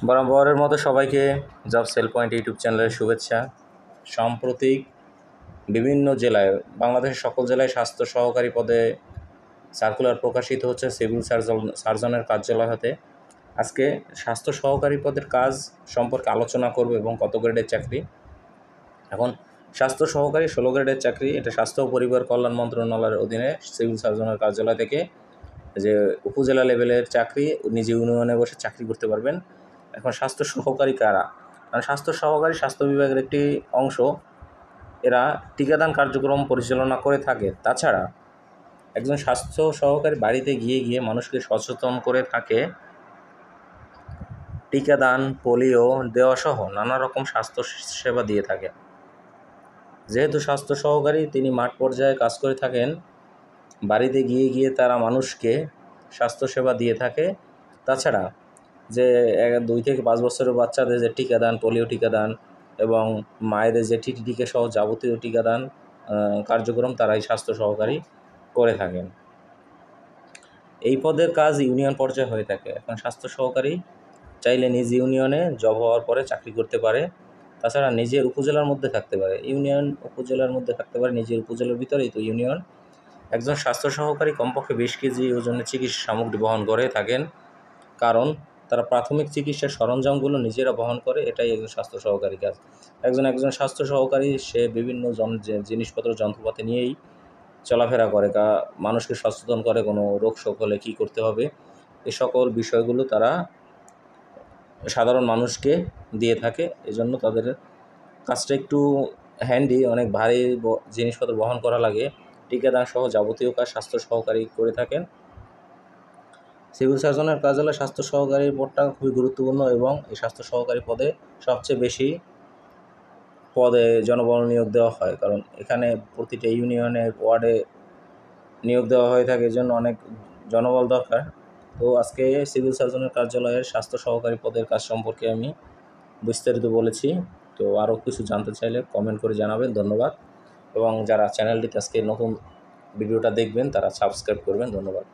বরাবরের মতো সবাইকে জব সেল পয়েন্ট ইউটিউব চ্যানেলের শুভেচ্ছা। সাম্প্রতিক বিভিন্ন জেলায়, বাংলাদেশের সকল জেলায় স্বাস্থ্য সহকারী পদে সার্কুলার প্রকাশিত হচ্ছে সিভিল সার্জনের কার্যালয় হতে। আজকে স্বাস্থ্য সহকারী পদের কাজ সম্পর্কে আলোচনা করব এবং কত গ্রেডের চাকরি। এখন স্বাস্থ্য সহকারী 16 গ্রেডের চাকরি, এটা স্বাস্থ্য ও পরিবার কল্যাণ মন্ত্রণালয়ের অধীনে সিভিল সার্জনের কার্যালয় থেকে যে উপজেলা লেভেলের চাকরি, নিজ ইউনিয়নে বসে চাকরি করতে পারবেন। এখন স্বাস্থ্য সহকারী কারা? কারণ স্বাস্থ্য সহকারী স্বাস্থ্য বিভাগের একটি অংশ, এরা টিকাদান কার্যক্রম পরিচালনা করে থাকে। তাছাড়া একজন স্বাস্থ্য সহকারী বাড়িতে গিয়ে গিয়ে মানুষকে সচেতন করে থাকে, টিকাদান, পোলিও দেওয়াসহ নানা রকম স্বাস্থ্য সেবা দিয়ে থাকে। যেহেতু স্বাস্থ্য সহকারী তিনি মাঠ পর্যায়ে কাজ করে থাকেন, বাড়িতে গিয়ে গিয়ে তারা মানুষকে স্বাস্থ্যসেবা দিয়ে থাকে। তাছাড়া যে 2 থেকে 5 বছরের বাচ্চাদের যে টিকাদান, পোলিও টিকাদান এবং মায়েদের যে টিটি টিকা সহ যাবতীয় টিকাদান কার্যক্রম তারা এই স্বাস্থ্য সহকারী করে থাকেন। এই পদের কাজ ইউনিয়ন পর্যায়ে হয়ে থাকে। এখন স্বাস্থ্য সহকারী চাইলে নিজ ইউনিয়নে জব হওয়ার পরে চাকরি করতে পারে। তাছাড়া নিজের উপজেলার মধ্যে থাকতে পারে, ইউনিয়ন উপজেলার মধ্যে থাকতে পারে, নিজের উপজেলার ভিতরেই তো ইউনিয়ন। একজন স্বাস্থ্য সহকারী কমপক্ষে 20 কেজি ওজনের চিকিৎসা সামগ্রী বহন করে থাকেন, কারণ তারা প্রাথমিক চিকিৎসার সরঞ্জামগুলো নিজেরা বহন করে। এটাই একজন স্বাস্থ্য সহকারী কাজ। একজন স্বাস্থ্য সহকারী সে বিভিন্ন জিনিসপত্র যন্ত্রপাতি নিয়েই চলাফেরা করে, মানুষকে সচেতন করে কোনো রোগ শোক হলে কী করতে হবে, এ সকল বিষয়গুলো তারা সাধারণ মানুষকে দিয়ে থাকে। এজন্য তাদের কাজটা একটু হ্যান্ডি, অনেক ভারী জিনিসপত্র বহন করা লাগে। টিকাদান সহ যাবতীয় কাজ স্বাস্থ্য সহকারী করে থাকেন। সিভিল সার্জনের কার্যালয়ে স্বাস্থ্য সহকারীর পদটা খুবই গুরুত্বপূর্ণ এবং এই স্বাস্থ্য সহকারী পদে সবচেয়ে বেশি পদে জনবল নিয়োগ দেওয়া হয়, কারণ এখানে প্রতিটা ইউনিয়নের ওয়ার্ডে নিয়োগ দেওয়া হয়ে থাকে, এজন্য অনেক জনবল দরকার। তো আজকে সিভিল সার্জনের কার্যালয়ের স্বাস্থ্য সহকারী পদের কাজ সম্পর্কে আমি বিস্তারিত বলেছি। তো আরও কিছু জানতে চাইলে কমেন্ট করে জানাবেন। ধন্যবাদ। এবং যারা চ্যানেলটিতে আজকে নতুন ভিডিওটা দেখবেন তারা সাবস্ক্রাইব করবেন। ধন্যবাদ।